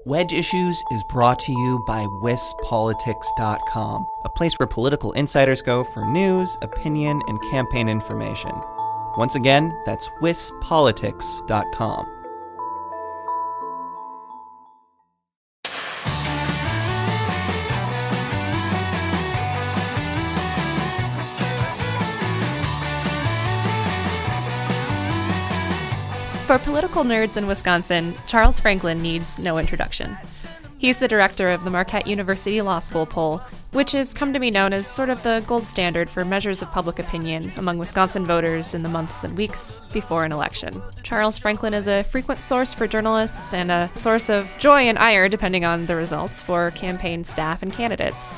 Wedge Issues is brought to you by wispolitics.com, a place where political insiders go for news, opinion, and campaign information. Once again, that's wispolitics.com. For political nerds in Wisconsin, Charles Franklin needs no introduction. He's the director of the Marquette University Law School poll, which has come to be known as sort of the gold standard for measures of public opinion among Wisconsin voters in the months and weeks before an election. Charles Franklin is a frequent source for journalists and a source of joy and ire, depending on the results, for campaign staff and candidates.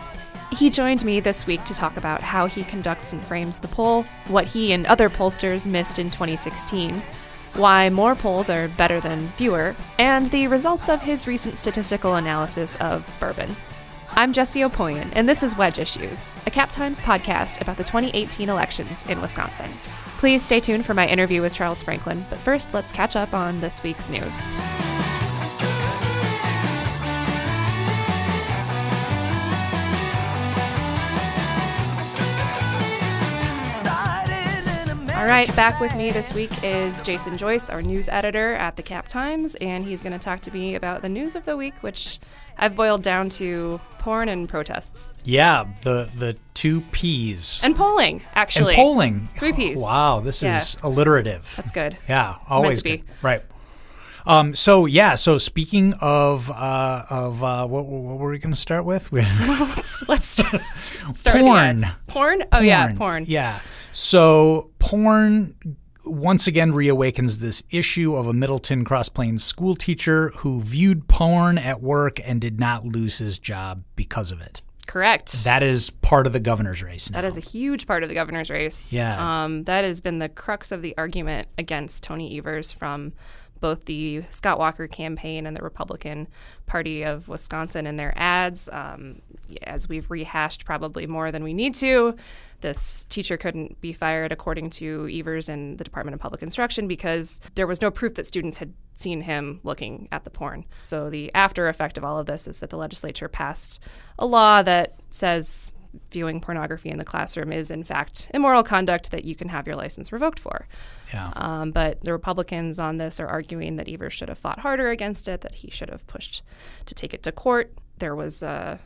He joined me this week to talk about how he conducts and frames the poll, what he and other pollsters missed in 2016, why more polls are better than fewer, and the results of his recent statistical analysis of bourbon. I'm Jesse Opoyan, and this is Wedge Issues, a Cap Times podcast about the 2018 elections in Wisconsin. Please stay tuned for my interview with Charles Franklin, but first let's catch up on this week's news. All right, back with me this week is Jason Joyce, our news editor at the Cap Times, and he's going to talk to me about the news of the week, which I've boiled down to porn and protests. Yeah, the two P's. And polling, actually. And polling. 3 P's. Wow, this is alliterative. That's good. Yeah, it's always meant to good. Be. Right. So speaking of what were we going to start with? Let's start porn. With the ads. Porn? Oh, yeah, porn. Yeah. So porn once again reawakens this issue of a Middleton Cross Plains school teacher who viewed porn at work and did not lose his job because of it. Correct. That is part of the governor's race now. That is a huge part of the governor's race. Yeah. That has been the crux of the argument against Tony Evers from both the Scott Walker campaign and the Republican Party of Wisconsin in their ads. As we've rehashed probably more than we need to, this teacher couldn't be fired, according to Evers and the Department of Public Instruction, because there was no proof that students had seen him looking at the porn. So the after effect of all of this is that the legislature passed a law that says viewing pornography in the classroom is, in fact, immoral conduct that you can have your license revoked for. Yeah. But the Republicans on this are arguing that Evers should have fought harder against it, that he should have pushed to take it to court. There was a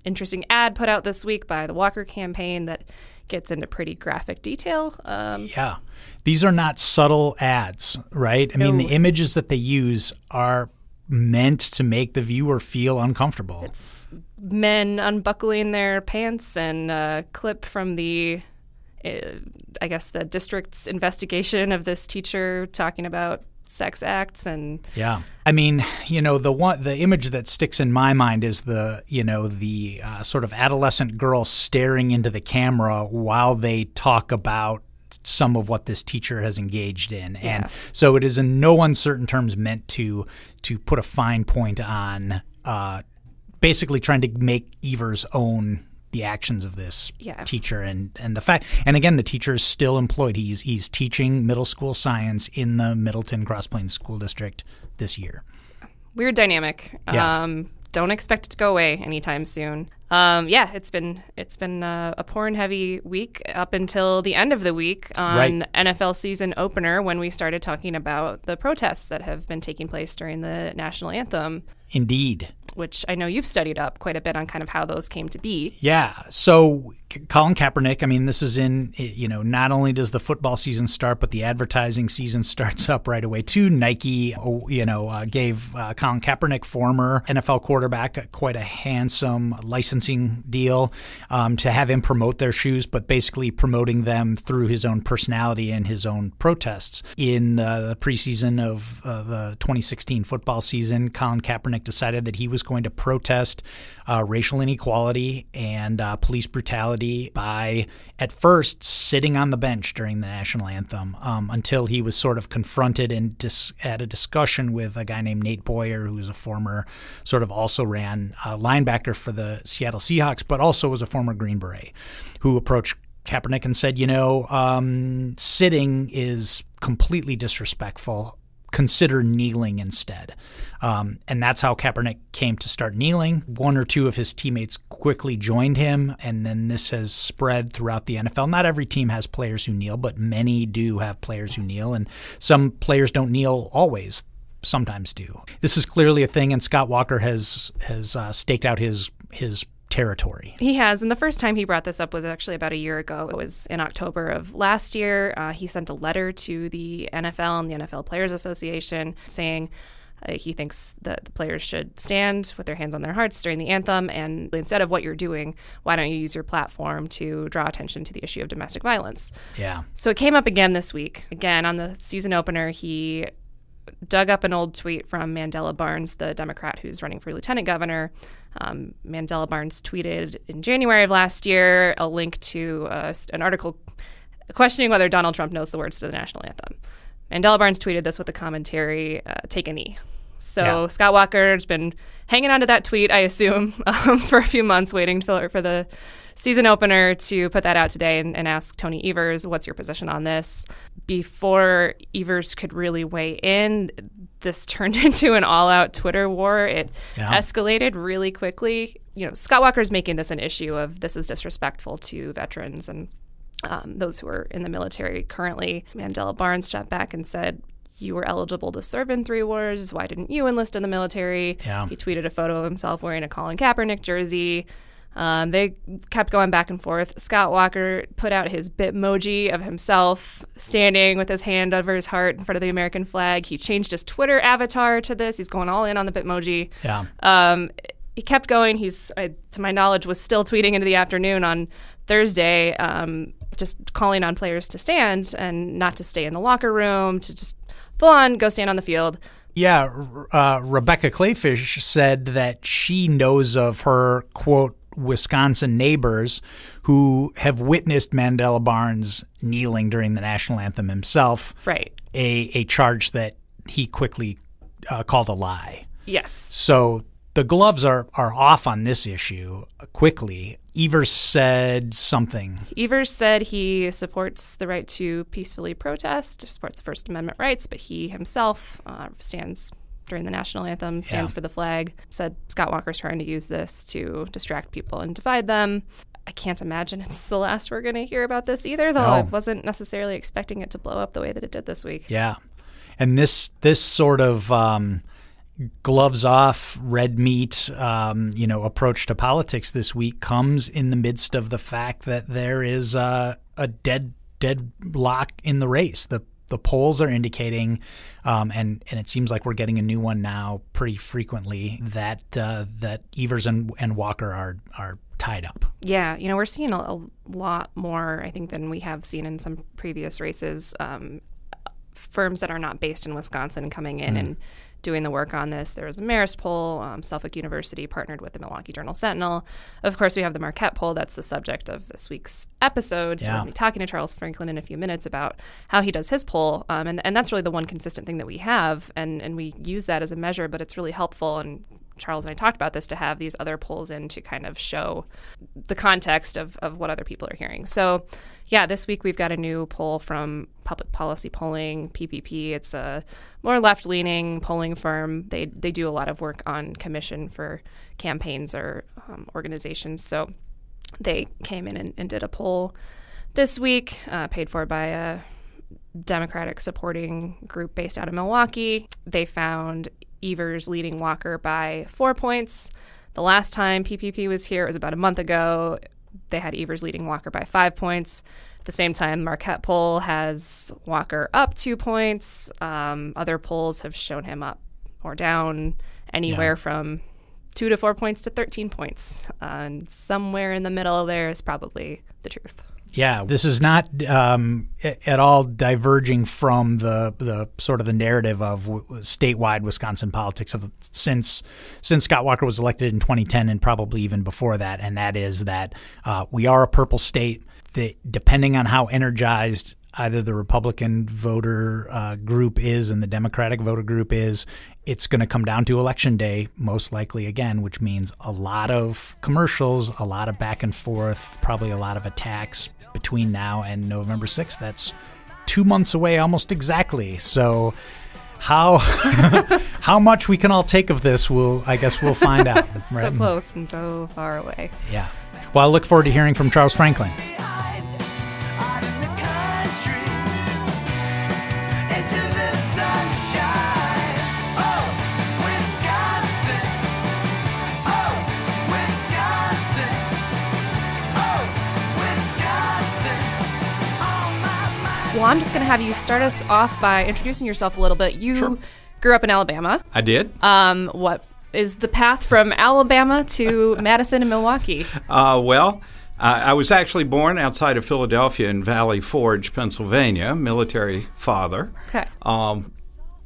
interesting ad put out this week by the Walker campaign that gets into pretty graphic detail. Yeah. These are not subtle ads, right? I mean, the images that they use are meant to make the viewer feel uncomfortable. It's men unbuckling their pants and a clip from the district's investigation of this teacher talking about sex acts. And yeah, I mean, the image that sticks in my mind is the sort of adolescent girl staring into the camera while they talk about some of what this teacher has engaged in. Yeah. And so it is in no uncertain terms meant to put a fine point on basically trying to make Evers own the actions of this teacher and the fact. And again, the teacher is still employed. He's teaching middle school science in the Middleton Cross Plains School District this year. Weird dynamic. Yeah. Don't expect it to go away anytime soon. It's been a porn-heavy week up until the end of the week on NFL season opener, when we started talking about the protests that have been taking place during the national anthem. Indeed. Which I know you've studied up quite a bit on kind of how those came to be. Yeah. So Colin Kaepernick, I mean, this is in, not only does the football season start, but the advertising season starts up right away too. Nike, gave Colin Kaepernick, former NFL quarterback, quite a handsome licensing deal to have him promote their shoes, but basically promoting them through his own personality and his own protests. In the preseason of the 2016 football season, Colin Kaepernick decided that he was going to protest racial inequality and police brutality by, at first, sitting on the bench during the national anthem until he was sort of confronted and had a discussion with a guy named Nate Boyer, who was a former sort of also ran linebacker for the Seattle Seahawks, but also was a former Green Beret, who approached Kaepernick and said, sitting is completely disrespectful. consider kneeling instead. And that's how Kaepernick came to start kneeling. One or two of his teammates quickly joined him, and then this has spread throughout the NFL. Not every team has players who kneel, but many do have players who kneel, and some players don't kneel always, sometimes do. This is clearly a thing, and Scott Walker has staked out his territory. He has, and the first time he brought this up was actually about a year ago. It was in October of last year. He sent a letter to the NFL and the NFL Players Association saying he thinks that the players should stand with their hands on their hearts during the anthem, and instead of what you're doing, why don't you use your platform to draw attention to the issue of domestic violence? Yeah. So it came up again this week. Again, on the season opener, he dug up an old tweet from Mandela Barnes, the Democrat who's running for lieutenant governor. Mandela Barnes tweeted in January of last year a link to an article questioning whether Donald Trump knows the words to the national anthem. Mandela Barnes tweeted this with the commentary, "Take a knee." So Scott Walker's been hanging on to that tweet, I assume, for a few months, waiting for the season opener to put that out today and ask Tony Evers, what's your position on this? Before Evers could really weigh in, this turned into an all-out Twitter war. It escalated really quickly. Scott Walker's making this an issue of this is disrespectful to veterans and those who are in the military currently. Mandela Barnes shot back and said, "You were eligible to serve in 3 wars. Why didn't you enlist in the military?" Yeah. He tweeted a photo of himself wearing a Colin Kaepernick jersey. They kept going back and forth. Scott Walker put out his Bitmoji of himself standing with his hand over his heart in front of the American flag. He changed his Twitter avatar to this. He's going all in on the Bitmoji. Yeah. He kept going. To my knowledge, was still tweeting into the afternoon on Thursday, just calling on players to stand and not to stay in the locker room, to just full on go stand on the field. Yeah. Rebecca Clayfish said that she knows of her, quote, Wisconsin neighbors who have witnessed Mandela Barnes kneeling during the national anthem himself. Right. A charge that he quickly called a lie. Yes. So the gloves are off on this issue quickly. Evers said something. Evers said he supports the right to peacefully protest, supports the First Amendment rights, but he himself stands during the national anthem, stands for the flag, said Scott Walker's trying to use this to distract people and divide them. I can't imagine it's the last we're going to hear about this either, though I wasn't necessarily expecting it to blow up the way that it did this week. Yeah. And this sort of gloves off, red meat, approach to politics this week comes in the midst of the fact that there is a deadlock in the race. The polls are indicating, and it seems like we're getting a new one now pretty frequently, that Evers and Walker are tied up. Yeah, we're seeing a lot more, I think, than we have seen in some previous races. Firms that are not based in Wisconsin coming in and doing the work on this. There was a Marist poll. Suffolk University partnered with the Milwaukee Journal-Sentinel. Of course, we have the Marquette poll. That's the subject of this week's episode. So we're going to be talking to Charles Franklin in a few minutes about how he does his poll. And that's really the one consistent thing that we have. And we use that as a measure, but it's really helpful. And Charles and I talked about this, to have these other polls in to kind of show the context of what other people are hearing. So, yeah, this week we've got a new poll from Public Policy Polling, PPP. It's a more left-leaning polling firm. They do a lot of work on commission for campaigns or organizations. So they came in and did a poll this week, paid for by a Democratic supporting group based out of Milwaukee. They found Evers leading Walker by 4 points. The last time PPP was here, it was about a month ago. They had Evers leading Walker by 5 points. At the same time, Marquette poll has Walker up 2 points. Other polls have shown him up or down anywhere from 2 to 4 points to 13 points. And somewhere in the middle there is probably the truth. Yeah, this is not at all diverging from the sort of the narrative of statewide Wisconsin politics since Scott Walker was elected in 2010 and probably even before that, and that is that we are a purple state. That depending on how energized either the Republican voter group is and the Democratic voter group is, it's going to come down to Election Day, most likely again, which means a lot of commercials, a lot of back and forth, probably a lot of attacks between now and November 6th. That's 2 months away almost exactly. So how much we can all take of this, I guess we'll find out. It's so close and so far away. Yeah. Well, I look forward to hearing from Charles Franklin. Well, I'm just going to have you start us off by introducing yourself a little bit. You grew up in Alabama. I did. What is the path from Alabama to Madison and Milwaukee? I was actually born outside of Philadelphia in Valley Forge, Pennsylvania, military father. Okay.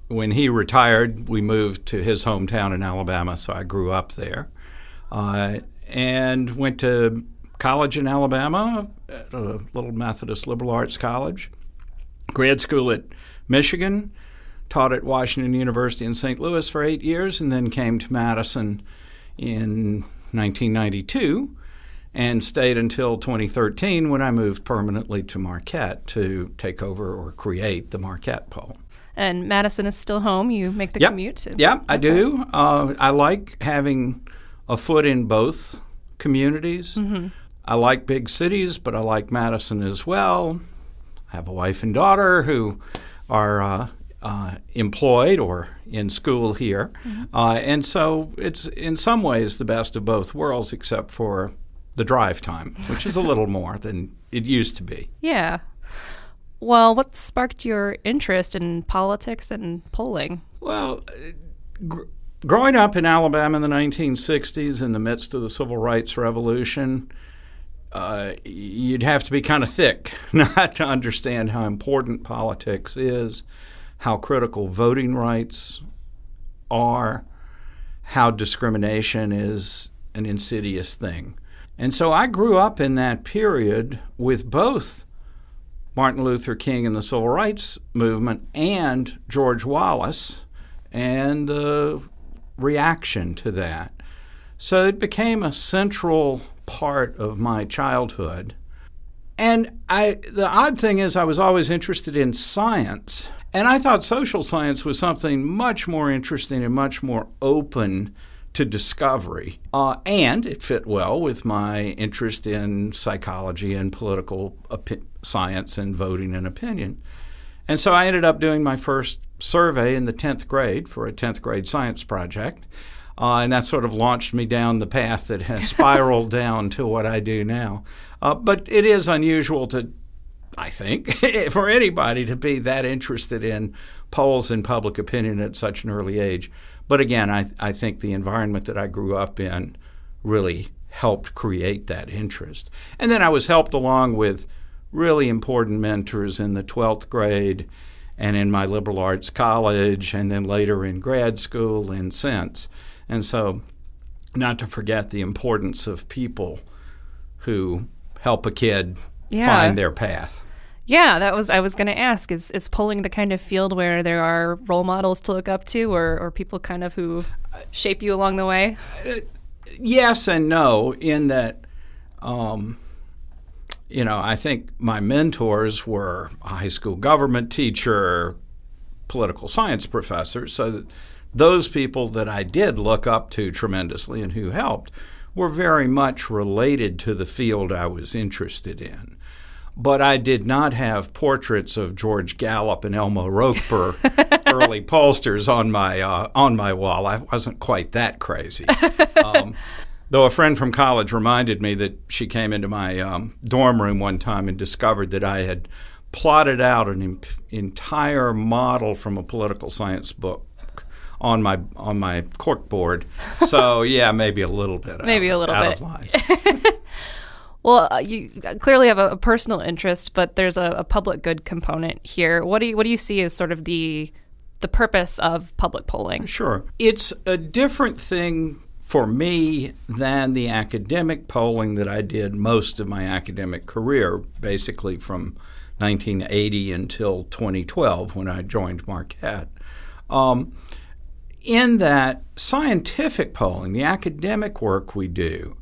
When he retired, we moved to his hometown in Alabama, so I grew up there. And went to college in Alabama at a little Methodist liberal arts college. Grad school at Michigan, taught at Washington University in St. Louis for 8 years, and then came to Madison in 1992 and stayed until 2013 when I moved permanently to Marquette to take over or create the Marquette poll. And Madison is still home. You make the commute? Yeah, I do. I like having a foot in both communities. Mm-hmm. I like big cities, but I like Madison as well. I have a wife and daughter who are employed or in school here. Mm-hmm. And so it's in some ways the best of both worlds, except for the drive time, which is a little more than it used to be. Yeah. Well, what sparked your interest in politics and polling? Well, growing up in Alabama in the 1960s in the midst of the Civil Rights Revolution, you'd have to be kind of thick not to understand how important politics is, how critical voting rights are, how discrimination is an insidious thing. And so I grew up in that period with both Martin Luther King and the Civil Rights Movement and George Wallace and the reaction to that. So it became a central part of my childhood. And the odd thing is I was always interested in science, and I thought social science was something much more interesting and much more open to discovery. And it fit well with my interest in psychology and political science and voting and opinion. And so I ended up doing my first survey in the 10th grade for a 10th grade science project. And that sort of launched me down the path that has spiraled down to what I do now. But it is unusual to, I think, for anybody to be that interested in polls and public opinion at such an early age. But again, I think the environment that I grew up in really helped create that interest. And then I was helped along with really important mentors in the 12th grade and in my liberal arts college and then later in grad school and since. And so not to forget the importance of people who help a kid find their path. Yeah, I was going to ask, is polling the kind of field where there are role models to look up to or people kind of who shape you along the way? Yes and no, in that, I think my mentors were a high school government teacher, political science professor, so that those people that I did look up to tremendously and who helped were very much related to the field I was interested in. But I did not have portraits of George Gallup and Elmo Roper, early pollsters, on my wall. I wasn't quite that crazy. Though a friend from college reminded me that she came into my dorm room one time and discovered that I had plotted out an entire model from a political science book on my corkboard. So yeah, maybe a little bit. Out of line. Well, you clearly have a personal interest, but there's a public good component here. What do you see as sort of the purpose of public polling? Sure, it's a different thing for me than the academic polling that I did most of my academic career, basically from 1980 until 2012 when I joined Marquette. In that scientific polling, the academic work we do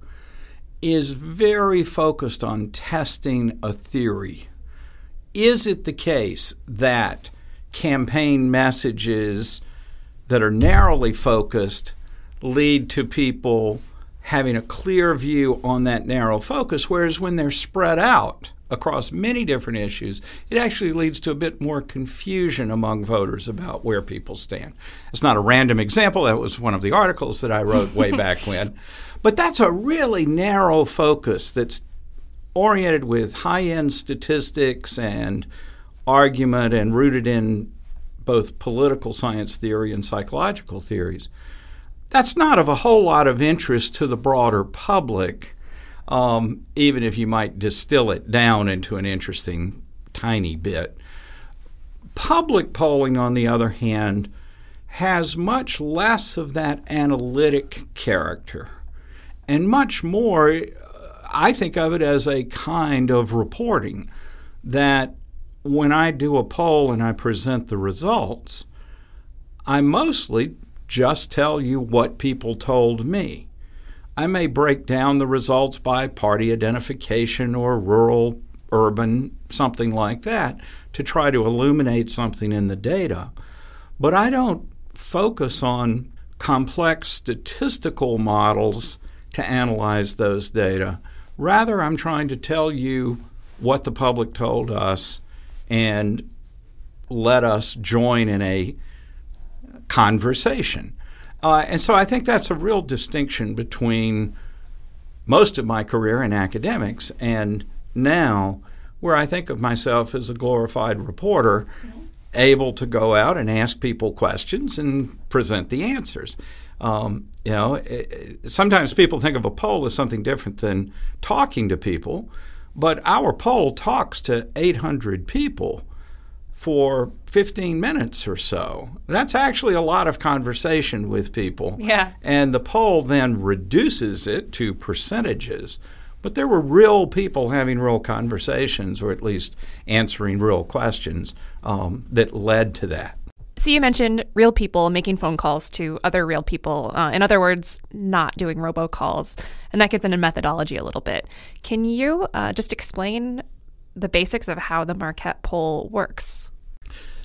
is very focused on testing a theory. Is it the case that campaign messages that are narrowly focused lead to people having a clear view on that narrow focus, whereas when they're spread out across many different issues, it actually leads to a bit more confusion among voters about where people stand. It's not a random example. That was one of the articles that I wrote way back when. But that's a really narrow focus that's oriented with high-end statistics and argument and rooted in both political science theory and psychological theories. That's not of a whole lot of interest to the broader public, even if you might distill it down into an interesting tiny bit. Public polling, on the other hand, has much less of that analytic character and much more, I think of it as a kind of reporting, that when I do a poll and I present the results, I mostly just tell you what people told me. I may break down the results by party identification or rural, urban, something like that, to try to illuminate something in the data. But I don't focus on complex statistical models to analyze those data. Rather, I'm trying to tell you what the public told us and let us join in a conversation. And so I think that's a real distinction between most of my career in academics and now, where I think of myself as a glorified reporter, able to go out and ask people questions and present the answers. Sometimes people think of a poll as something different than talking to people, but our poll talks to 800 people for 15 minutes or so. That's actually a lot of conversation with people. Yeah. And the poll then reduces it to percentages. But there were real people having real conversations, or at least answering real questions that led to that. So you mentioned real people making phone calls to other real people. In other words, not doing robocalls. And that gets into methodology a little bit. Can you just explain the basics of how the Marquette poll works?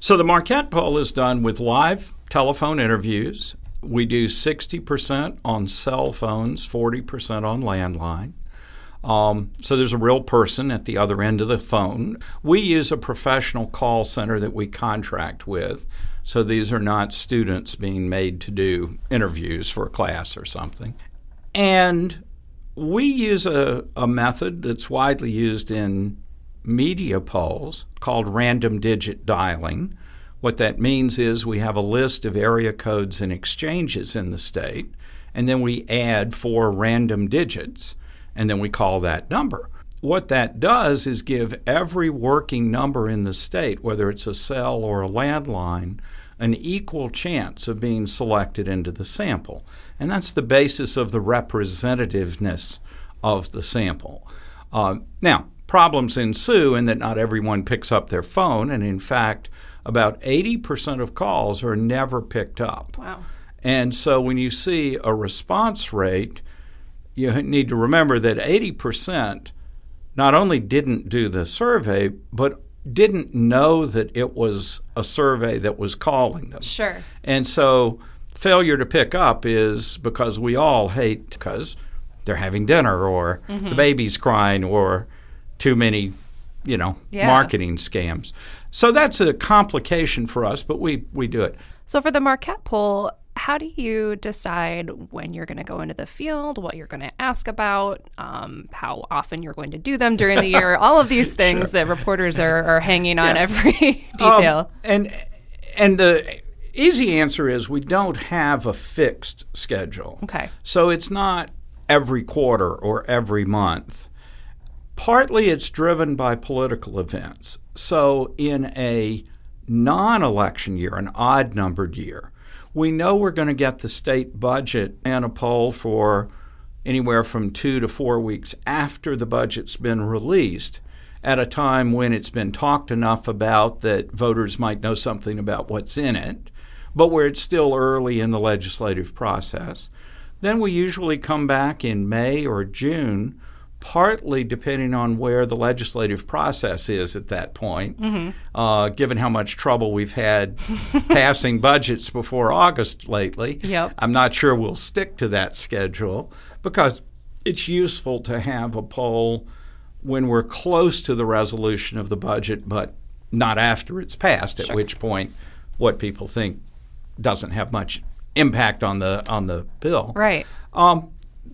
So the Marquette poll is done with live telephone interviews. We do 60% on cell phones, 40% on landline. So there's a real person at the other end of the phone. We use a professional call center that we contract with. So these are not students being made to do interviews for a class or something. And we use a method that's widely used in media polls called random digit dialing. What that means is we have a list of area codes and exchanges in the state, and then we add 4 random digits, and then we call that number. What that does is give every working number in the state, whether it's a cell or a landline, an equal chance of being selected into the sample. And that's the basis of the representativeness of the sample. Now, problems ensue in that not everyone picks up their phone, and in fact, about 80% of calls are never picked up. Wow. And so when you see a response rate, you need to remember that 80% not only didn't do the survey, but didn't know that it was a survey that was calling them. Sure. And so failure to pick up is because we all hate because they're having dinner or the baby's crying or too many, marketing scams. So that's a complication for us, but we do it. So for the Marquette poll, how do you decide when you're going to go into the field, what you're going to ask about, how often you're going to do them during the year, all of these things that reporters are hanging on every detail? And the easy answer is we don't have a fixed schedule. Okay. So it's not every quarter or every month. Partly it's driven by political events. So in a non-election year, an odd-numbered year, we know we're going to get the state budget and a poll for anywhere from 2 to 4 weeks after the budget's been released, at a time when it's been talked enough about that voters might know something about what's in it, but where it's still early in the legislative process. Then we usually come back in May or June partly depending on where the legislative process is at that point, given how much trouble we've had passing budgets before August lately. Yep. I'm not sure we'll stick to that schedule because it's useful to have a poll when we're close to the resolution of the budget, but not after it's passed, at which point what people think doesn't have much impact on the bill. Right.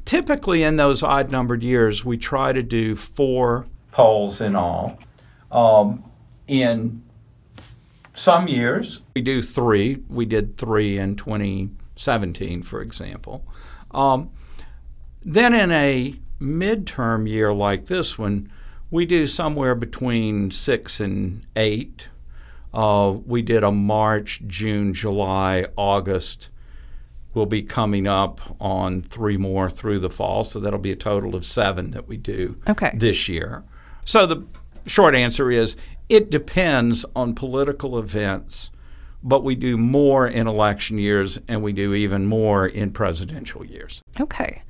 Typically in those odd-numbered years, we try to do 4 polls in all. In some years, we do 3. We did 3 in 2017, for example. Then in a midterm year like this one, we do somewhere between 6 and 8. We did a March, June, July, August. We'll be coming up on 3 more through the fall, so that'll be a total of 7 that we do this year. So the short answer is it depends on political events, but we do more in election years and we do even more in presidential years. Okay.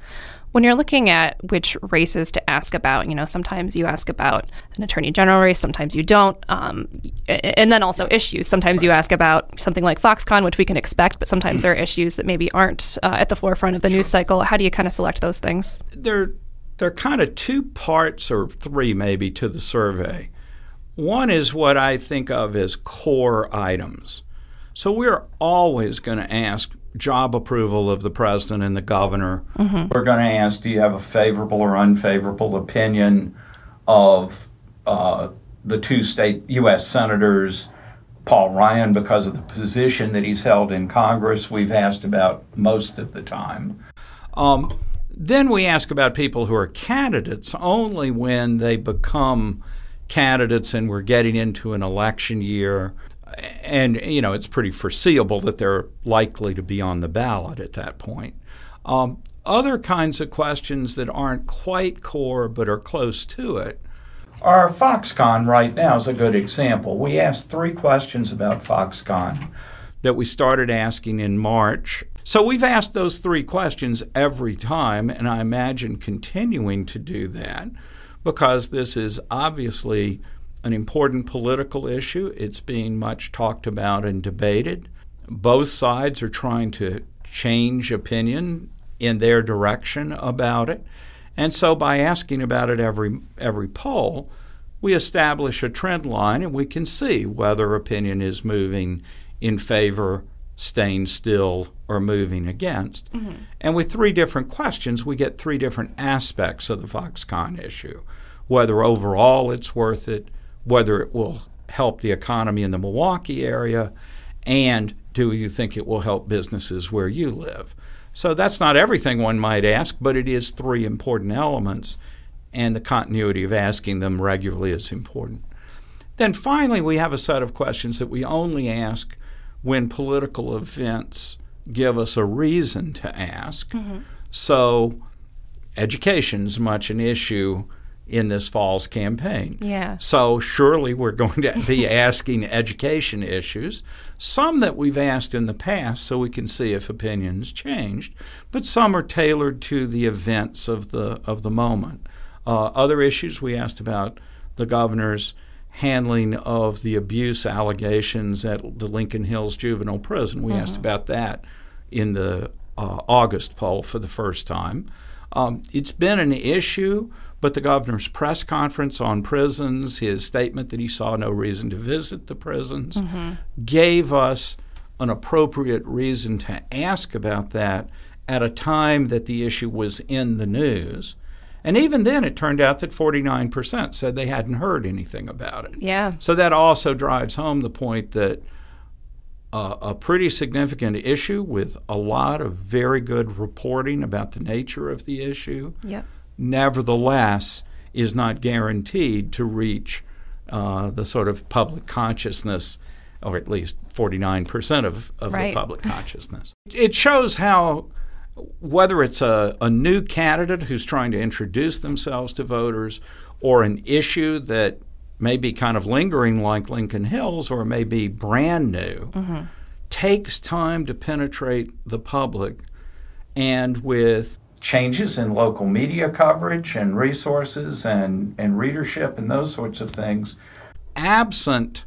When you're looking at which races to ask about, sometimes you ask about an attorney general race, sometimes you don't, and then also issues. Sometimes you ask about something like Foxconn, which we can expect, but sometimes there are issues that maybe aren't at the forefront of the news cycle. How do you kind of select those things? There are kind of 2 parts, or 3 maybe, to the survey. One is what I think of as core items. So we're always going to ask job approval of the president and the governor. We're going to ask, do you have a favorable or unfavorable opinion of the 2 state U.S. senators, Paul Ryan, because of the position that he's held in Congress, we've asked about most of the time. Then we ask about people who are candidates only when they become candidates and we're getting into an election year. And, it's pretty foreseeable that they're likely to be on the ballot at that point. Other kinds of questions that aren't quite core but are close to it are Foxconn right now is a good example. We asked 3 questions about Foxconn that we started asking in March. So we've asked those 3 questions every time, and I imagine continuing to do that because this is obviously an important political issue. It's being much talked about and debated. Both sides are trying to change opinion in their direction about it. And so by asking about it every poll, we establish a trend line and we can see whether opinion is moving in favor, staying still, or moving against. And with 3 different questions, we get 3 different aspects of the Foxconn issue, whether overall it's worth it, whether it will help the economy in the Milwaukee area, and do you think it will help businesses where you live? So that's not everything one might ask, but it is 3 important elements, and the continuity of asking them regularly is important. Then finally, we have a set of questions that we only ask when political events give us a reason to ask. So education's much an issue in this fall's campaign. Yeah. So surely we're going to be asking education issues, some that we've asked in the past so we can see if opinions changed, but some are tailored to the events of the moment. Other issues we asked about the governor's handling of the abuse allegations at the Lincoln Hills Juvenile Prison. We asked about that in the August poll for the first time. It's been an issue, but the governor's press conference on prisons, his statement that he saw no reason to visit the prisons, gave us an appropriate reason to ask about that at a time that the issue was in the news. And even then, it turned out that 49% said they hadn't heard anything about it. Yeah. So that also drives home the point that a pretty significant issue with a lot of very good reporting about the nature of the issue, nevertheless, is not guaranteed to reach the sort of public consciousness, or at least 49% of the public consciousness. It shows how, whether it's a new candidate who's trying to introduce themselves to voters, or an issue that may be kind of lingering like Lincoln Hills or may be brand new, takes time to penetrate the public. And with changes in local media coverage and resources and readership and those sorts of things. Absent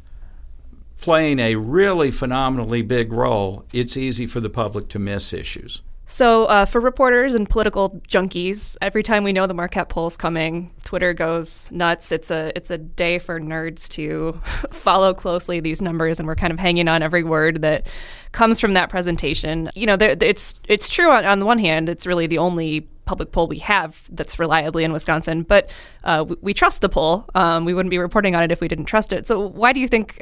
playing a really phenomenally big role, it's easy for the public to miss issues. So for reporters and political junkies, every time we know the Marquette poll's coming, Twitter goes nuts. It's a day for nerds to follow closely these numbers, and we're kind of hanging on every word that comes from that presentation. You know, it's true on the one hand, it's really the only public poll we have that's reliably in Wisconsin, but we trust the poll. We wouldn't be reporting on it if we didn't trust it. So why do you think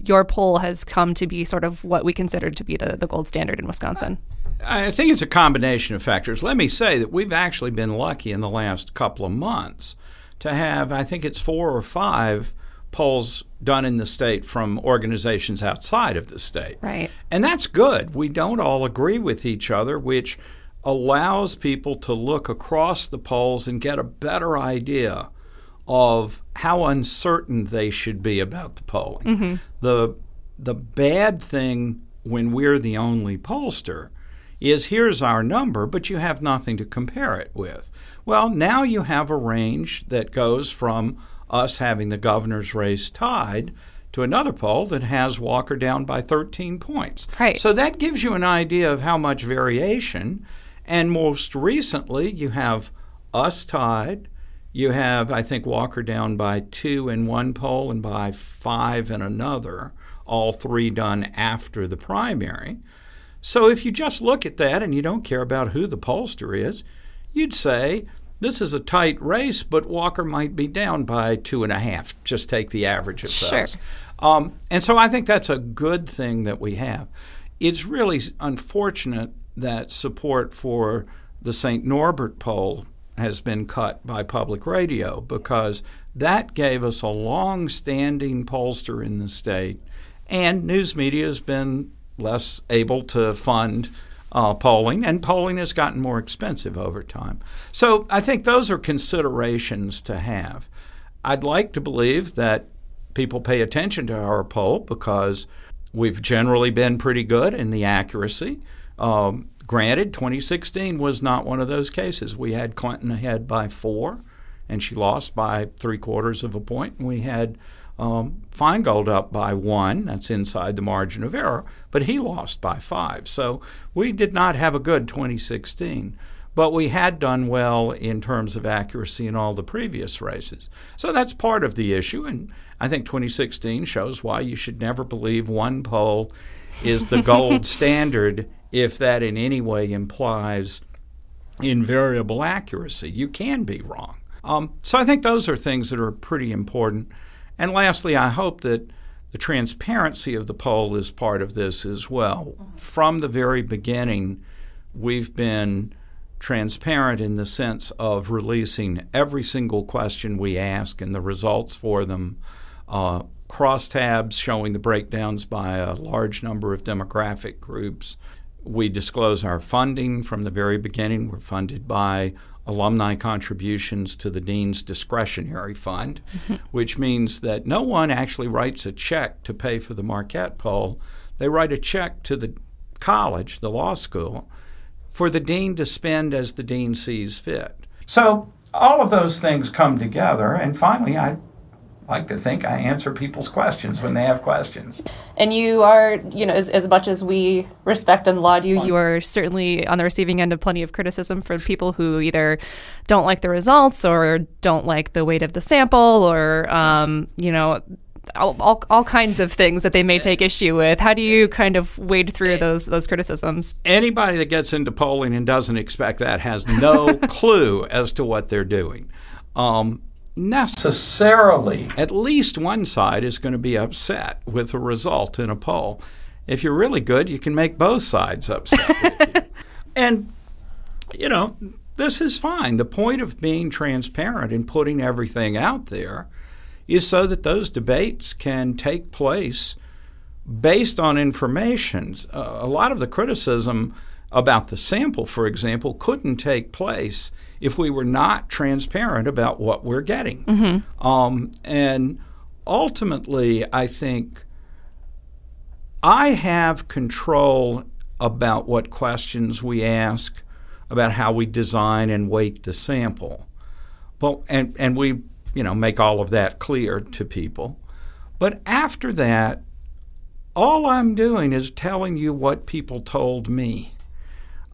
your poll has come to be sort of what we consider to be the gold standard in Wisconsin? I think it's a combination of factors. Let me say that we've actually been lucky in the last couple of months to have, I think it's 4 or 5 polls done in the state from organizations outside of the state. Right. And that's good. We don't all agree with each other, which allows people to look across the polls and get a better idea of how uncertain they should be about the polling. Mm-hmm. The bad thing when we're the only pollster is here's our number, but you have nothing to compare it with. Well, now you have a range that goes from us having the governor's race tied to another poll that has Walker down by 13 points. Right. So that gives you an idea of how much variation. And most recently, you have us tied. You have, I think, Walker down by 2 in one poll and by 5 in another, all 3 done after the primary. So if you just look at that and you don't care about who the pollster is, you'd say this is a tight race, but Walker might be down by 2.5. Just take the average of those. Sure. And so I think that's a good thing that we have. It's really unfortunate that support for the St. Norbert poll has been cut by public radio, because that gave us a long-standing pollster in the state, and news media has been less able to fund polling, and polling has gotten more expensive over time. So I think those are considerations to have. I'd like to believe that people pay attention to our poll because we've generally been pretty good in the accuracy. Granted, 2016 was not one of those cases. We had Clinton ahead by 4, and she lost by 3/4 of a point. And we had Feingold up by 1. That's inside the margin of error, but he lost by 5. So we did not have a good 2016, but we had done well in terms of accuracy in all the previous races. So that's part of the issue, and I think 2016 shows why you should never believe one poll is the gold standard if that in any way implies invariable accuracy. You can be wrong. So I think those are things that are pretty important. And lastly, I hope that the transparency of the poll is part of this as well. From the very beginning, we've been transparent in the sense of releasing every single question we ask and the results for them, crosstabs showing the breakdowns by a large number of demographic groups. We disclose our funding from the very beginning. We're funded by alumni contributions to the dean's discretionary fund, which means that no one actually writes a check to pay for the Marquette poll. They write a check to the college, the law school, for the dean to spend as the dean sees fit. So all of those things come together, and finally I like to think I answer people's questions when they have questions. And you are, as much as we respect and laud you, you are certainly on the receiving end of plenty of criticism from people who either don't like the results or don't like the weight of the sample or, all kinds of things that they may take issue with. How do you kind of wade through those criticisms? Anybody that gets into polling and doesn't expect that has no clue as to what they're doing. Necessarily, at least one side is going to be upset with a result in a poll. If you're really good, you can make both sides upset with you. And, this is fine. The point of being transparent and putting everything out there is so that those debates can take place based on information. A lot of the criticism about the sample, for example, couldn't take place if we were not transparent about what we're getting. And ultimately, I think I have control about what questions we ask, about how we design and weight the sample. Well, and we, make all of that clear to people. But after that, all I'm doing is telling you what people told me.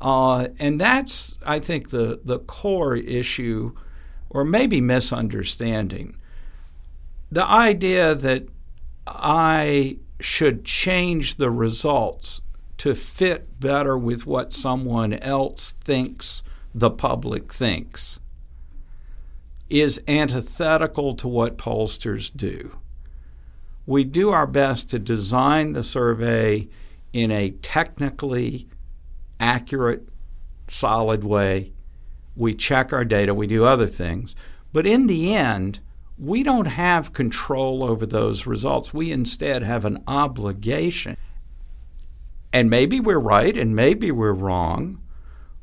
And that's, I think, the core issue, or maybe misunderstanding. The idea that I should change the results to fit better with what someone else thinks the public thinks is antithetical to what pollsters do. We do our best to design the survey in a technically accurate, solid way. We check our data, we do other things. But in the end, we don't have control over those results. We instead have an obligation. And maybe we're right and maybe we're wrong,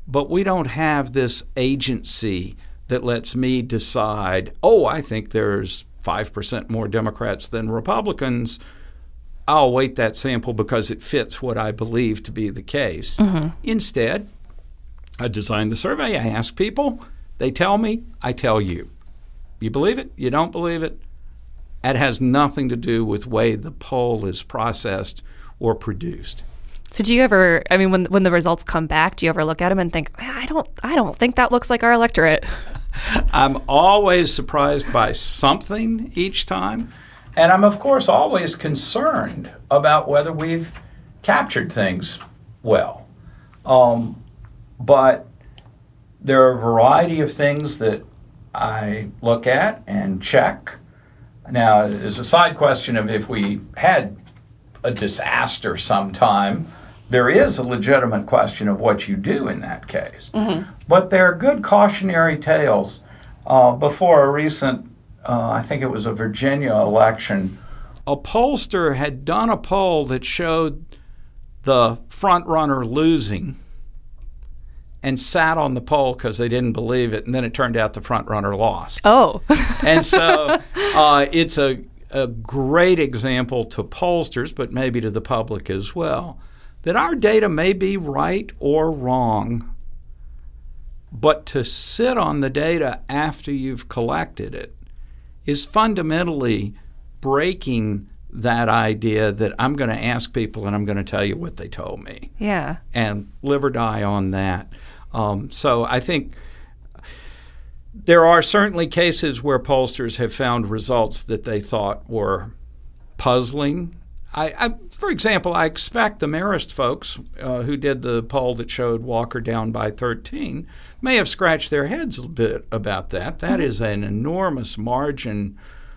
but we don't have this agency that lets me decide, I think there's 5% more Democrats than Republicans. I'll weight that sample because it fits what I believe to be the case. Mm-hmm. Instead, I design the survey, I ask people, they tell me, I tell you. You believe it? You don't believe it? It has nothing to do with the way the poll is processed or produced. So do you ever, when the results come back, do you ever look at them and think, I don't think that looks like our electorate? I'm always surprised by something each time. And I'm, of course, always concerned about whether we've captured things well. But there are a variety of things that I look at and check. Now, there's a side question of if we had a disaster sometime, there is a legitimate question of what you do in that case. Mm-hmm. But there are good cautionary tales. Before a recent, I think it was a Virginia election, a pollster had done a poll that showed the front runner losing and sat on the poll because they didn't believe it, and then it turned out the front runner lost. Oh. And so it's a great example to pollsters, but maybe to the public as well, that our data may be right or wrong, but to sit on the data after you've collected it is fundamentally breaking that idea that I'm going to ask people and I'm going to tell you what they told me. Yeah. And live or die on that. So I think there are certainly cases where pollsters have found results that they thought were puzzling. For example, I expect the Marist folks who did the poll that showed Walker down by 13 may have scratched their heads a bit about that. That is an enormous margin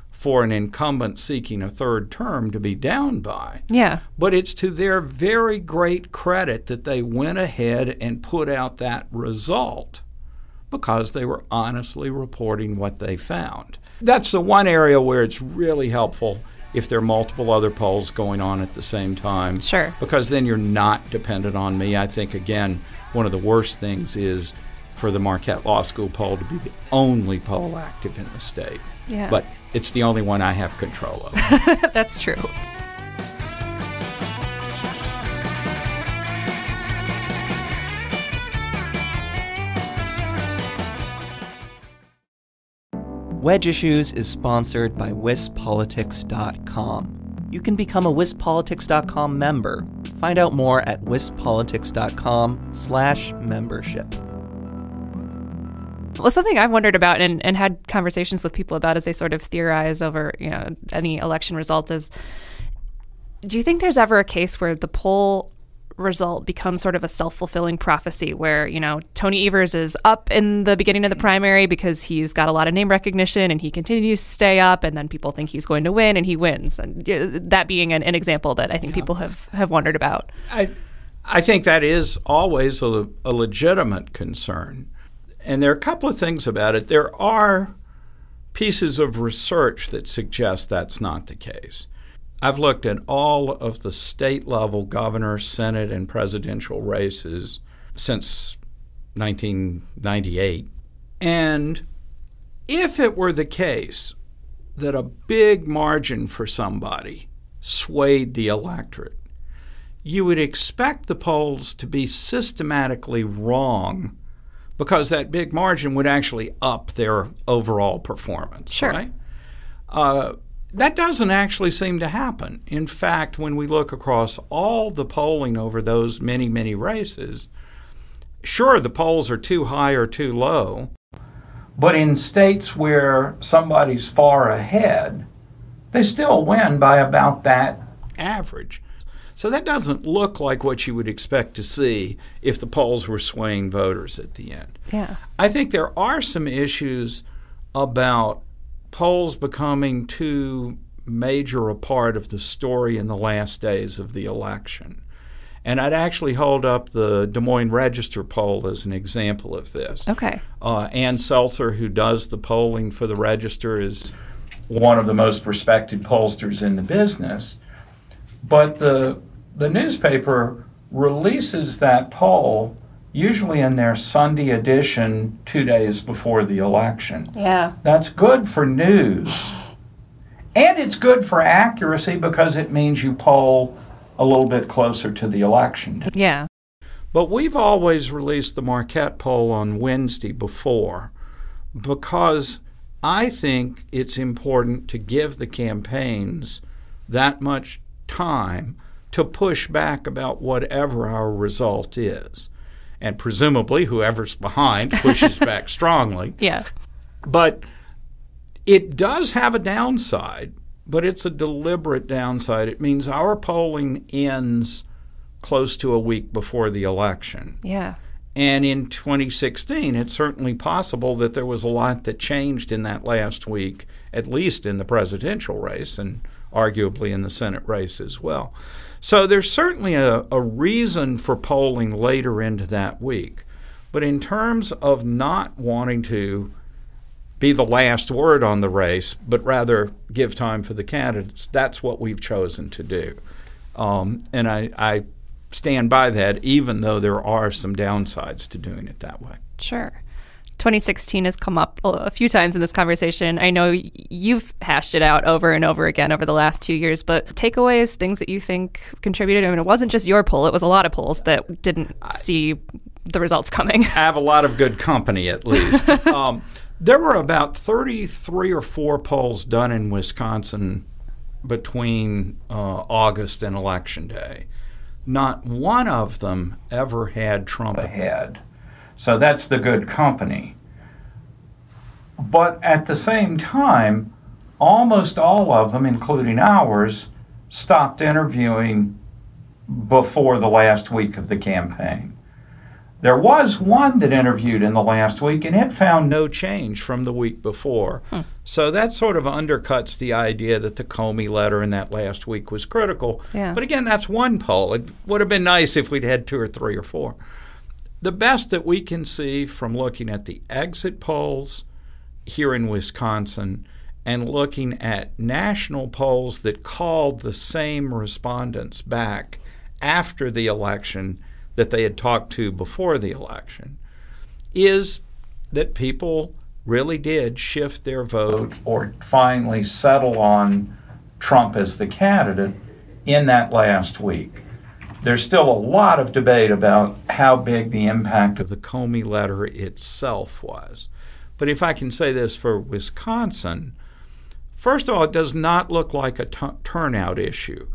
for an incumbent seeking a third term to be down by. Yeah. But it's to their very great credit that they went ahead and put out that result because they were honestly reporting what they found. That's the one area where it's really helpful if there are multiple other polls going on at the same time. Sure. Because then you're not dependent on me. I think, again, one of the worst things is for the Marquette Law School poll to be the only poll active in the state. Yeah. But it's the only one I have control of. That's true. Wedge Issues is sponsored by wispolitics.com. You can become a wispolitics.com member. Find out more at wispolitics.com/membership. Well, something I've wondered about and had conversations with people about as they sort of theorize over, any election result is, do you think there's ever a case where the poll result becomes sort of a self-fulfilling prophecy where, Tony Evers is up in the beginning of the primary because he's got a lot of name recognition and he continues to stay up, and then people think he's going to win and he wins? And that being an example that I think people have wondered about. I think that is always a legitimate concern. And there are a couple of things about it. There are pieces of research that suggest that's not the case. I've looked at all of the state-level governor, Senate, and presidential races since 1998. And if it were the case that a big margin for somebody swayed the electorate, you would expect the polls to be systematically wrong because that big margin would actually up their overall performance. Sure. Right? That doesn't actually seem to happen. In fact, when we look across all the polling over those many, many races, sure, the polls are too high or too low, but in states where somebody's far ahead, they still win by about that average. So that doesn't look like what you would expect to see if the polls were swaying voters at the end. Yeah. I think there are some issues about polls becoming too major a part of the story in the last days of the election. And I'd actually hold up the Des Moines Register poll as an example of this. Okay. Ann Seltzer, who does the polling for the Register, is one of the most respected pollsters in the business. But the newspaper releases that poll usually in their Sunday edition 2 days before the election. Yeah. That's good for news. And it's good for accuracy because it means you poll a little bit closer to the election. Yeah. But we've always released the Marquette poll on Wednesday before because I think it's important to give the campaigns that much time to push back about whatever our result is. And presumably whoever's behind pushes back strongly. Yeah. But it does have a downside, but it's a deliberate downside. It means our polling ends close to a week before the election. Yeah. And in 2016, it's certainly possible that there was a lot that changed in that last week, at least in the presidential race and arguably in the Senate race as well. So there's certainly a reason for polling later into that week. But in terms of not wanting to be the last word on the race, but rather give time for the candidates, that's what we've chosen to do. And I stand by that, even though there are some downsides to doing it that way. Sure. 2016 has come up a few times in this conversation. I know you've hashed it out over and over again over the last 2 years, but takeaways, things that you think contributed. I mean, it wasn't just your poll. It was a lot of polls that didn't see the results coming. I have a lot of good company, at least. There were about 33 or 4 polls done in Wisconsin between August and Election Day. Not one of them ever had Trump ahead. So that's the good company. But at the same time, almost all of them, including ours, stopped interviewing before the last week of the campaign. There was one that interviewed in the last week, and it found no change from the week before. So that sort of undercuts the idea that the Comey letter in that last week was critical. Yeah. But again, that's one poll. It would have been nice if we'd had 2 or 3 or 4. The best that we can see from looking at the exit polls here in Wisconsin and looking at national polls that called the same respondents back after the election that they had talked to before the election is that people really did shift their vote or finally settle on Trump as the candidate in that last week. There's still a lot of debate about how big the impact of the Comey letter itself was. But if I can say this for Wisconsin, first of all, it does not look like a turnout issue.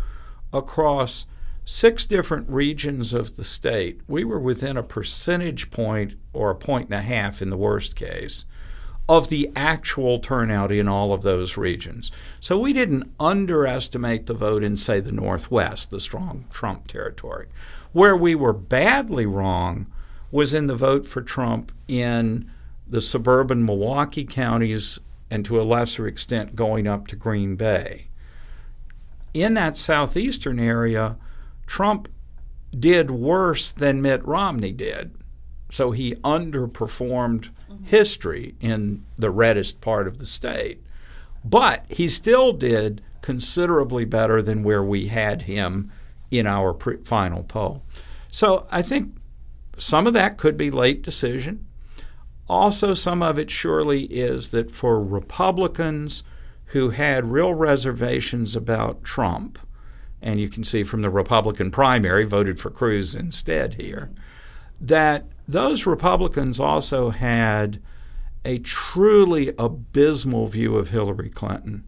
Across 6 different regions of the state, we were within a percentage point or a 1.5 in the worst case of the actual turnout in all of those regions. So we didn't underestimate the vote in, say, the Northwest, the strong Trump territory. Where we were badly wrong was in the vote for Trump in the suburban Milwaukee counties and to a lesser extent going up to Green Bay. In that southeastern area, Trump did worse than Mitt Romney did. So he underperformed history in the reddest part of the state. But he still did considerably better than where we had him in our final poll. So I think some of that could be late decision. Also, some of it surely is that for Republicans who had real reservations about Trump, and you can see from the Republican primary, voted for Cruz instead here, that those Republicans also had a truly abysmal view of Hillary Clinton.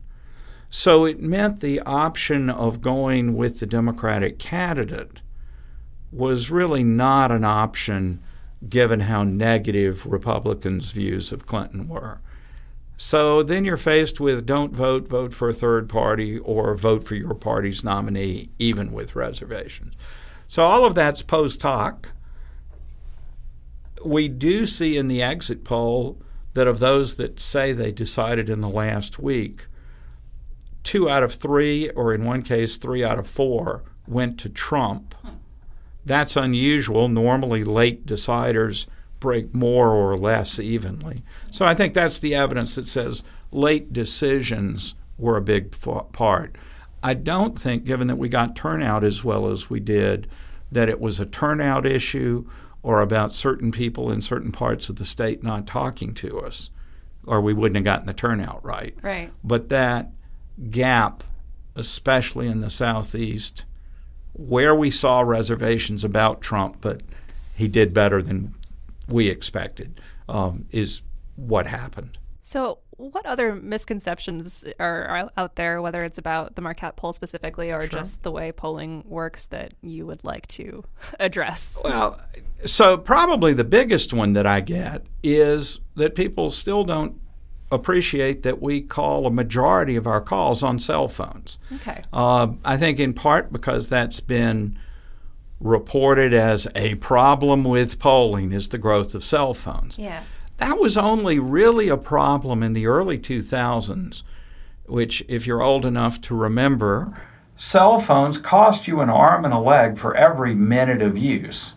So it meant the option of going with the Democratic candidate was really not an option given how negative Republicans' views of Clinton were. So then you're faced with don't vote, vote for a third party, or vote for your party's nominee, even with reservations. So all of that's post hoc. We do see in the exit poll that of those that say they decided in the last week, 2 out of 3, or in one case 3 out of 4, went to Trump. That's unusual. Normally late deciders break more or less evenly. So I think that's the evidence that says late decisions were a big part. I don't think, given that we got turnout as well as we did, that it was a turnout issue or about certain people in certain parts of the state not talking to us, or we wouldn't have gotten the turnout right. Right. But that gap, especially in the Southeast, where we saw reservations about Trump, but he did better than we expected, is what happened. So what other misconceptions are out there, whether it's about the Marquette poll specifically or just the way polling works, that you would like to address? Well, so probably the biggest one that I get is that people still don't appreciate that we call a majority of our calls on cell phones. Okay. I think in part because that's been reported as a problem with polling is the growth of cell phones. Yeah. That was only really a problem in the early 2000s, which, if you're old enough to remember, cell phones cost you an arm and a leg for every minute of use.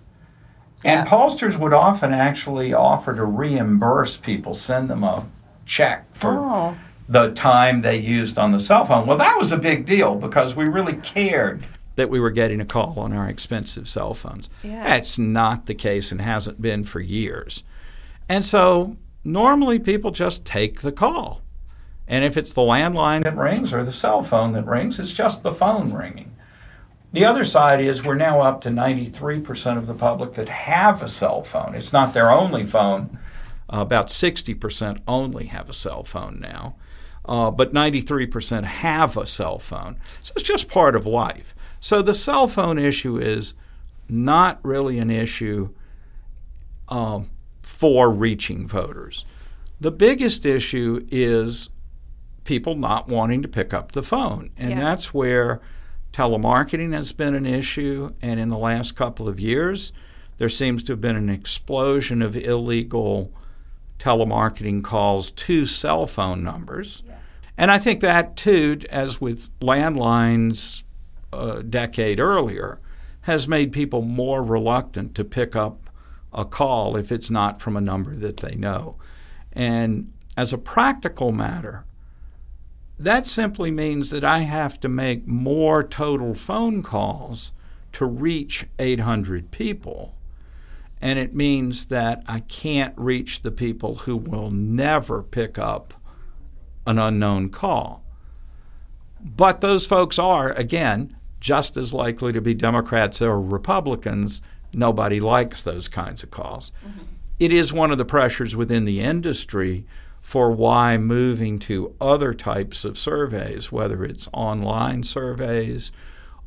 Yeah. And pollsters would often actually offer to reimburse people, send them a check for the time they used on the cell phone. Well, that was a big deal because we really cared that we were getting a call on our expensive cell phones. Yeah. That's not the case and hasn't been for years. And so normally people just take the call. And if it's the landline that rings or the cell phone that rings, it's just the phone ringing. The other side is we're now up to 93% of the public that have a cell phone. It's not their only phone. About 60% only have a cell phone now. But 93% have a cell phone. So it's just part of life. So the cell phone issue is not really an issue for reaching voters. The biggest issue is people not wanting to pick up the phone. And that's where telemarketing has been an issue. And in the last couple of years, there seems to have been an explosion of illegal telemarketing calls to cell phone numbers. Yeah. And I think that, too, as with landlines a decade earlier, has made people more reluctant to pick up a call if it's not from a number that they know. And as a practical matter, that simply means that I have to make more total phone calls to reach 800 people. And it means that I can't reach the people who will never pick up an unknown call. But those folks are, again, just as likely to be Democrats or Republicans. Nobody likes those kinds of calls. Mm-hmm. It is one of the pressures within the industry for why moving to other types of surveys, whether it's online surveys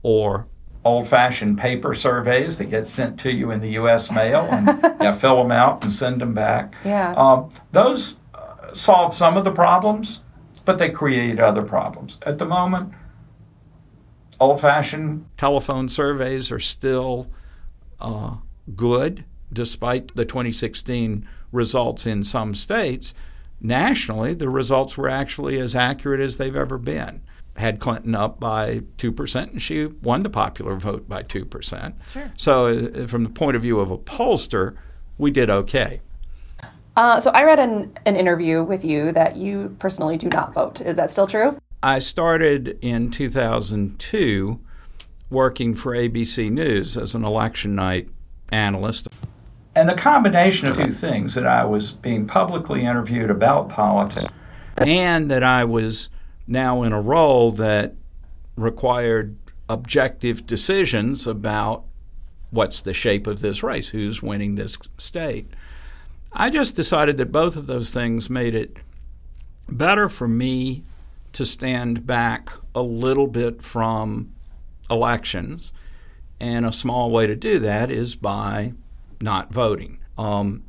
or old-fashioned paper surveys that get sent to you in the U.S. mail, and you fill them out and send them back. Yeah. Those solve some of the problems, but they create other problems. At the moment, old-fashioned telephone surveys are still good, despite the 2016 results in some states. Nationally, the results were actually as accurate as they've ever been. Had Clinton up by 2%, and she won the popular vote by 2%. Sure. So from the point of view of a pollster, we did okay. So I read an interview with you that you personally do not vote. Is that still true? I started in 2002 working for ABC News as an election night analyst. And the combination of two things, that I was being publicly interviewed about politics and that I was now in a role that required objective decisions about what's the shape of this race, who's winning this state. I just decided that both of those things made it better for me to stand back a little bit from elections, and a small way to do that is by not voting. Now,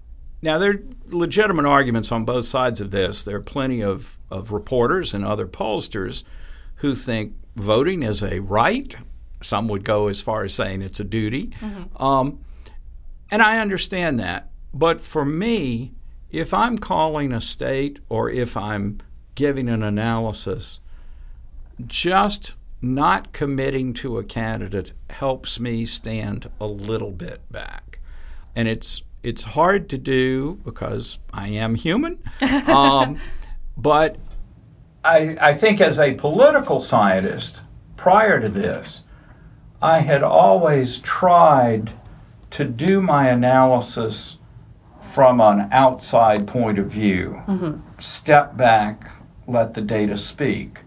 there are legitimate arguments on both sides of this. There are plenty of reporters and other pollsters who think voting is a right. Some would go as far as saying it's a duty. Mm-hmm. And I understand that. But for me, if I'm calling a state or if I'm giving an analysis, just not committing to a candidate helps me stand a little bit back. And it's hard to do because I am human. But I think as a political scientist, prior to this, I had always tried to do my analysis from an outside point of view, step back, let the data speak.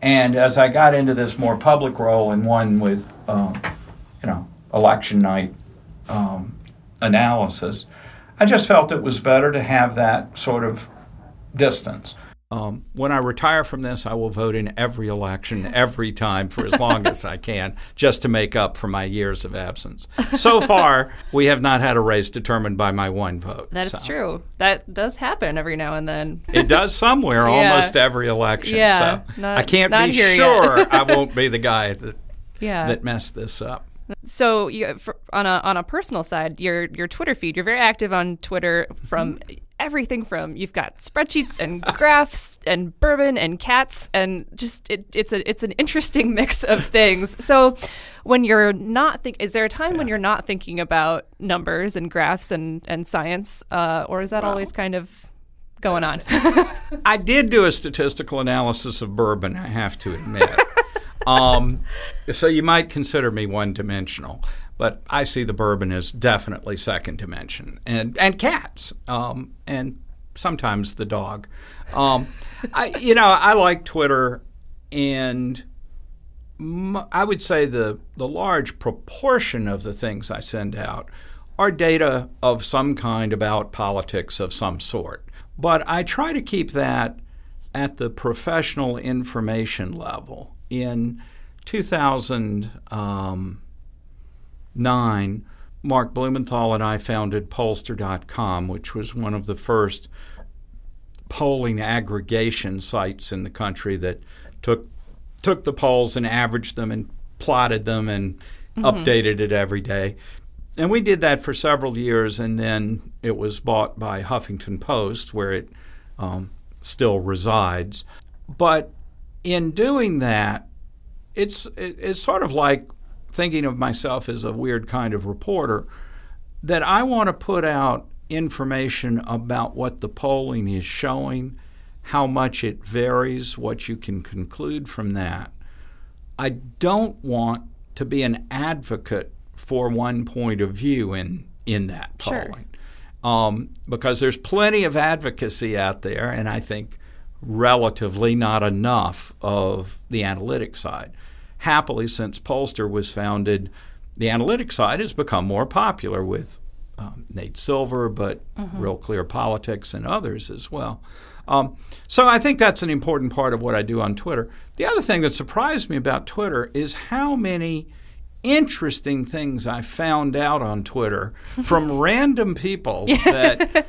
And as I got into this more public role and one with, election night analysis, I just felt it was better to have that sort of distance. When I retire from this, I will vote in every election, every time for as long as I can, just to make up for my years of absence. So far, we have not had a race determined by my one vote. That's true. That does happen every now and then. It does somewhere, almost every election. Yeah, so I can't be sure I won't be the guy that messed this up. So on a personal side, your Twitter feed, you're very active on Twitter from everything from you've got spreadsheets and graphs and bourbon and cats and just it's an interesting mix of things. So when you're not is there a time when you're not thinking about numbers and graphs and science, or is that always kind of going on? I did do a statistical analysis of bourbon, I have to admit. So you might consider me one-dimensional, but I see the bourbon as definitely second dimension, and cats, and sometimes the dog. I like Twitter, and I would say the large proportion of the things I send out are data of some kind about politics of some sort. But I try to keep that at the professional information level. In 2009, Mark Blumenthal and I founded pollster.com, which was one of the first polling aggregation sites in the country that took the polls and averaged them and plotted them and updated it every day. And we did that for several years, and then it was bought by Huffington Post, where it still resides. But in doing that, it's sort of like thinking of myself as a weird kind of reporter, that I want to put out information about what the polling is showing, how much it varies, what you can conclude from that. I don't want to be an advocate for one point of view in that polling. Sure. Because there's plenty of advocacy out there, and I think relatively not enough of the analytic side. Happily, since Pollster was founded, the analytic side has become more popular with Nate Silver, but Real Clear Politics and others as well. So I think that's an important part of what I do on Twitter. The other thing that surprised me about Twitter is how many interesting things I found out on Twitter from random people that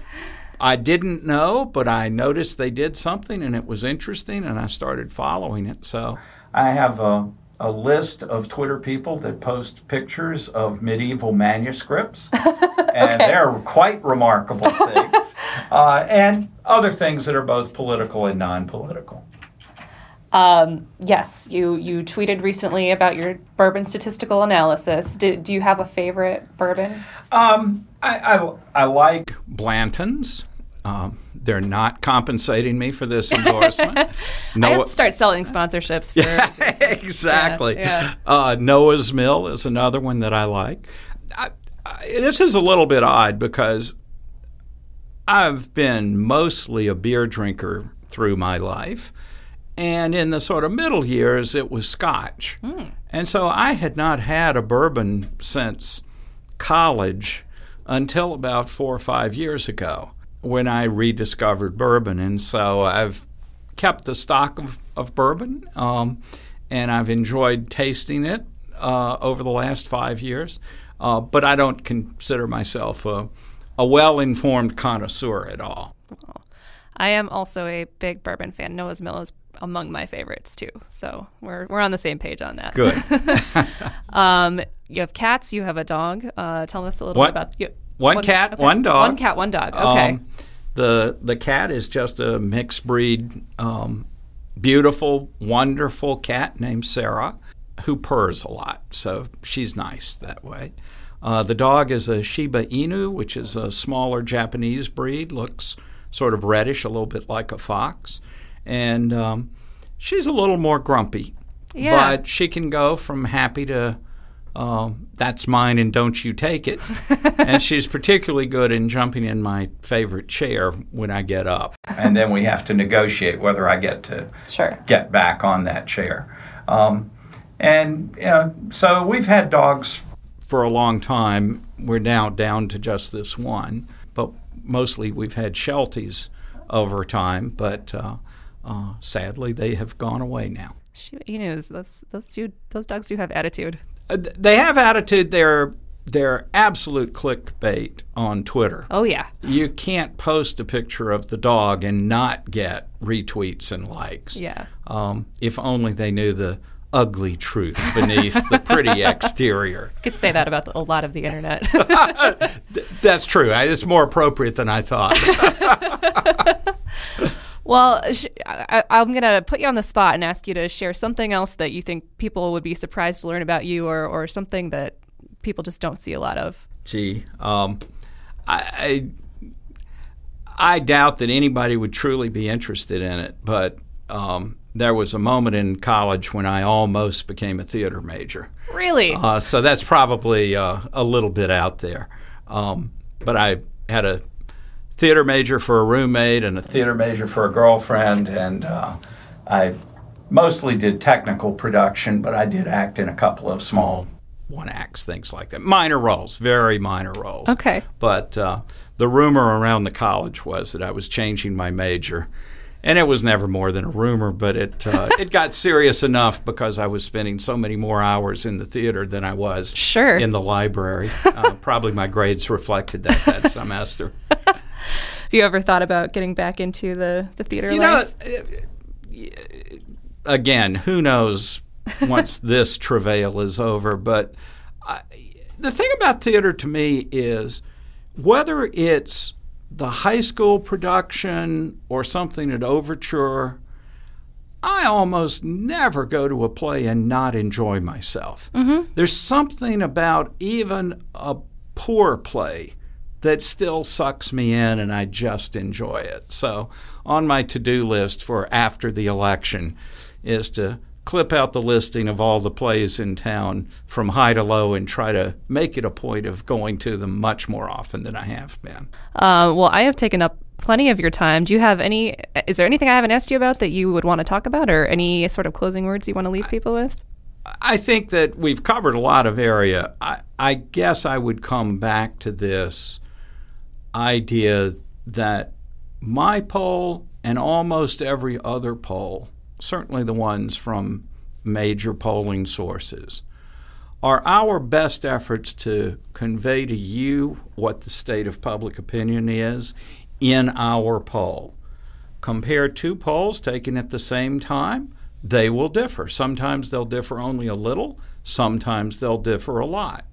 I didn't know, but I noticed they did something and it was interesting, and I started following it. So I have a list of Twitter people that post pictures of medieval manuscripts, and they're quite remarkable things, and other things that are both political and non-political. Yes, you tweeted recently about your bourbon statistical analysis. Do you have a favorite bourbon? I like Blanton's. They're not compensating me for this endorsement. I have to start selling sponsorships. Exactly. Noah's Mill is another one that I like. This is a little bit odd because I've been mostly a beer drinker through my life. And in the sort of middle years, it was Scotch. And so I had not had a bourbon since college until about 4 or 5 years ago when I rediscovered bourbon. And so I've kept the stock of bourbon, and I've enjoyed tasting it over the last 5 years. But I don't consider myself a well-informed connoisseur at all. I am also a big bourbon fan. Noah's Mill is among my favorites too, so we're on the same page on that. Good. You have cats. You have a dog. Tell us a little bit about you. One cat, one dog. One cat, one dog. Okay. The cat is just a mixed breed, beautiful, wonderful cat named Sarah, who purrs a lot. So she's nice that way. The dog is a Shiba Inu, which is a smaller Japanese breed. Looks sort of reddish, a little bit like a fox. And she's a little more grumpy. Yeah. But she can go from happy to that's mine and don't you take it. And she's particularly good in jumping in my favorite chair when I get up. And then we have to negotiate whether I get to get back on that chair. And so we've had dogs for a long time. We're now down to just this one. But mostly we've had Shelties over time. But sadly, they have gone away now. Those dogs do have attitude. They have attitude. They're absolute clickbait on Twitter. Oh, yeah. You can't post a picture of the dog and not get retweets and likes. Yeah. If only they knew the ugly truth beneath the pretty exterior. You could say that about a lot of the internet. That's true. It's more appropriate than I thought. Well, I'm going to put you on the spot and ask you to share something else that you think people would be surprised to learn about you, or something that people just don't see a lot of. Gee, I doubt that anybody would truly be interested in it, but there was a moment in college when I almost became a theater major. Really? So that's probably a little bit out there. But I had a theater major for a roommate and a theater major for a girlfriend, and I mostly did technical production, but I did act in a couple of small one-acts, things like that. Minor roles, very minor roles. Okay. But the rumor around the college was that I was changing my major, and it was never more than a rumor, but it got serious enough because I was spending so many more hours in the theater than I was in the library. Probably my grades reflected that semester. Have you ever thought about getting back into the theater life? Again, who knows once this travail is over. But the thing about theater to me is whether it's the high school production or something at Overture, I almost never go to a play and not enjoy myself. Mm-hmm. There's something about even a poor play that still sucks me in, and I just enjoy it. So on my to-do list for after the election is to clip out the listing of all the plays in town from high to low and try to make it a point of going to them much more often than I have been. Well, I have taken up plenty of your time. Is there anything I haven't asked you about that you would want to talk about, or any sort of closing words you want to leave people with? I think that we've covered a lot of area. I guess I would come back to this idea that my poll and almost every other poll, certainly the ones from major polling sources, are our best efforts to convey to you what the state of public opinion is in our poll. Compare two polls taken at the same time, they will differ. Sometimes they'll differ only a little, sometimes they'll differ a lot.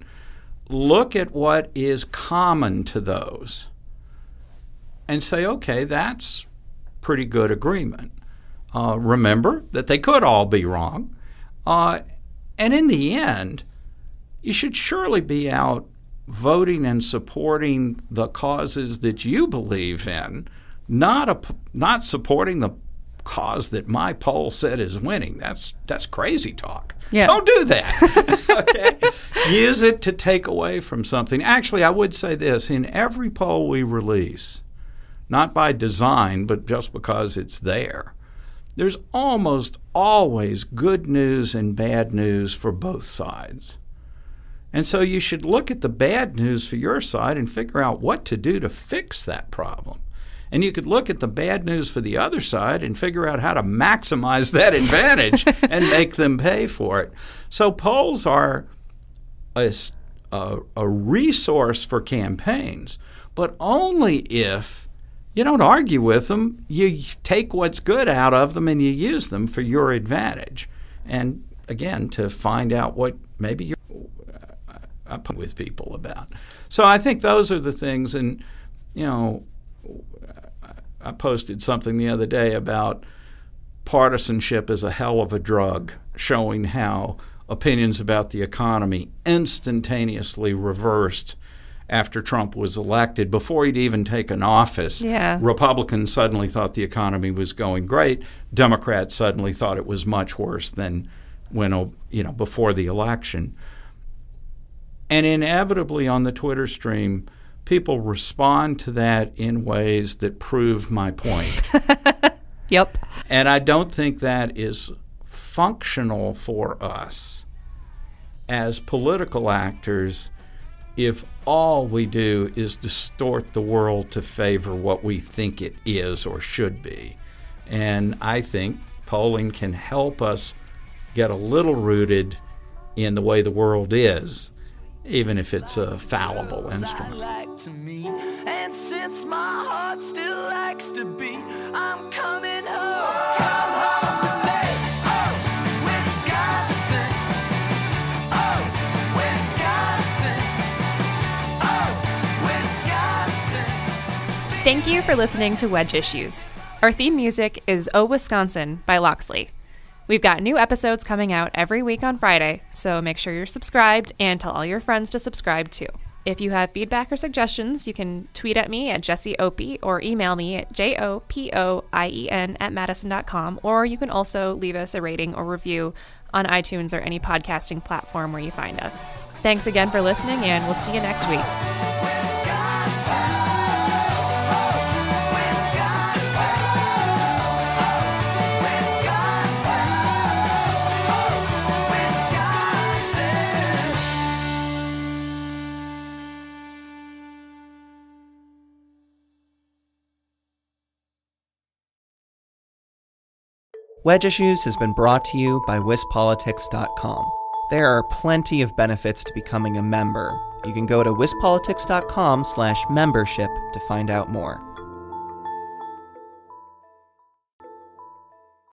Look at what is common to those and say, okay, that's pretty good agreement. Remember that they could all be wrong. And in the end, you should surely be out voting and supporting the causes that you believe in, not supporting the cause that my poll said is winning. That's crazy talk. Yeah. Don't do that. Okay? Use it to take away from something. Actually, I would say this. In every poll we release, not by design, but just because it's there, there's almost always good news and bad news for both sides. And so you should look at the bad news for your side and figure out what to do to fix that problem. And you could look at the bad news for the other side and figure out how to maximize that advantage and make them pay for it. So polls are a resource for campaigns, but only if you don't argue with them, you take what's good out of them and you use them for your advantage. And again, to find out what maybe you're with people about. So I think those are the things. And, I posted something the other day about partisanship is a hell of a drug, showing how opinions about the economy instantaneously reversed after Trump was elected. Before he'd even taken office, Republicans suddenly thought the economy was going great. Democrats suddenly thought it was much worse than when, before the election. And inevitably on the Twitter stream, people respond to that in ways that prove my point. Yep. And I don't think that is functional for us as political actors if all we do is distort the world to favor what we think it is or should be. And I think polling can help us get a little rooted in the way the world is, even if it's a fallible instrument. And since my heart still likes to be, I'm coming home. Come home with me. Oh, Wisconsin. Oh, Wisconsin. Oh, Wisconsin. Thank you for listening to Wedge Issues. Our theme music is Oh Wisconsin by Loxley. We've got new episodes coming out every week on Friday, so make sure you're subscribed and tell all your friends to subscribe too. If you have feedback or suggestions, you can tweet at me at Jessie Opie or email me at jopoien@madison.com, or you can also leave us a rating or review on iTunes or any podcasting platform where you find us. Thanks again for listening, and we'll see you next week. Wedge Issues has been brought to you by wispolitics.com. There are plenty of benefits to becoming a member. You can go to wispolitics.com/membership to find out more.